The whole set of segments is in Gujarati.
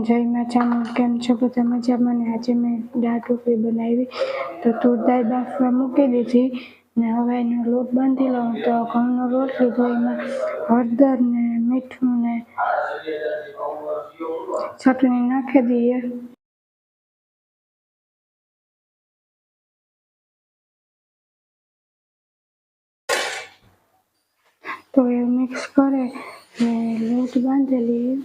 જય માતાનું કેમ છો બધા મજામાં? ને આજે મેં દાળ ઢોકળી બનાવી તો તુર દાળ બાફવા મૂકી દીધી ને હવે એનો લોટ બાંધી લઉં. તો ઘઉંનો લોટ લીધો, એમાં હળદર ને મીઠું ને ચટણી નાખી દઈએ. તો એ મિક્સ કરે ને લોટ બાંધી લઈએ.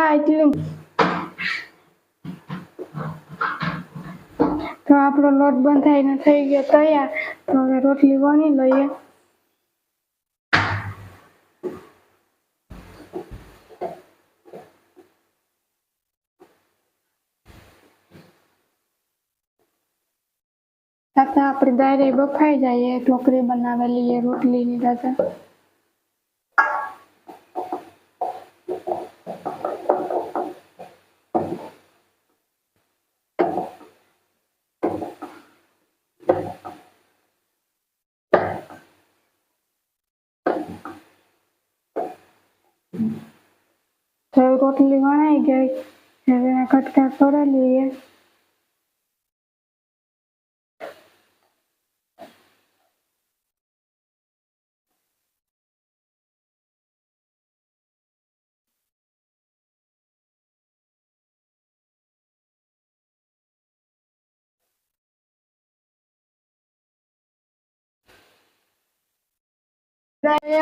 એટલું તો આપણો લોટ બંધાઈને થઈ ગયો તૈયાર. તો હવે રોટલી વણી લઈએ. સાથે આપણી દાળ બફાઈ જાય, ઢોકળી બનાવેલી રોટલીની સાથે. તો રોટલી વણાઈ ગઈ, હવે કટકા કરી લઈએ.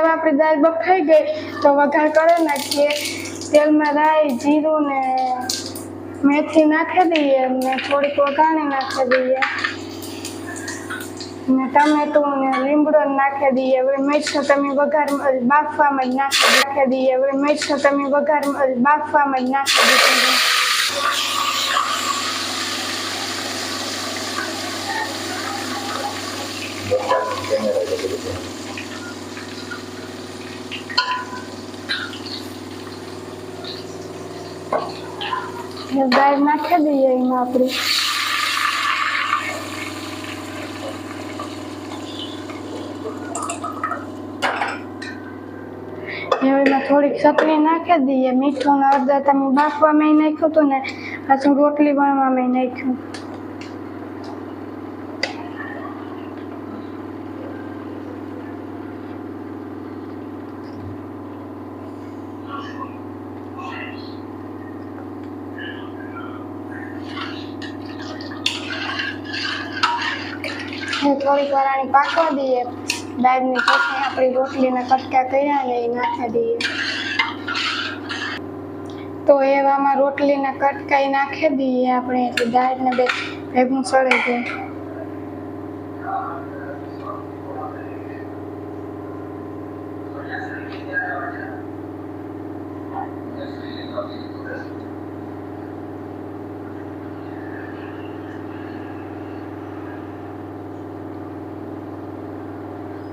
આપણી દાળ બફાઈ ગઈ તો વઘાર કરી નાખીએ. તેલમાં રાઈ, જીરું ને મેથી નાખી દઈએ ને થોડીક વઘાણી નાખી દઈએ ને ટમેટું ને લીમડો નાખી દઈએ. હવે મરચાં તમે વઘાર બાફવામાં જ નાખી દઈએ. હવે મરચાં તમે વઘાર બાફવામાં જ નાખી દીધી. દાળ નાખી દઈએ એમાં આપણે. એમાં થોડીક ચટણી નાખી દઈએ. મીઠું ને હળદર તમે બાફવામાં નાખ્યું હતું ને, પાછું રોટલી વણવામાં નાખ્યું. થોડીક વાર પાકવા દઈએ. દાળની પછી આપણી રોટલીના કટકા કર્યા ને એ નાખી દઈએ. તો એવામાં રોટલીના કટકા નાખી દઈએ આપણે, એટલે દાળને બે ભેગું સળી જાય.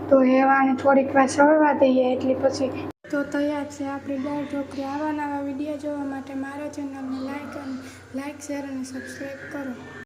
તો હેવાને થોડીક વાર સળવા દઈએ, એટલે પછી તો તૈયાર છે આપણી દાળ ઢોકળી. આવા નવા વિડીયો જોવા માટે મારા ચેનલને લાઈક, શેર અને સબસ્ક્રાઈબ કરો.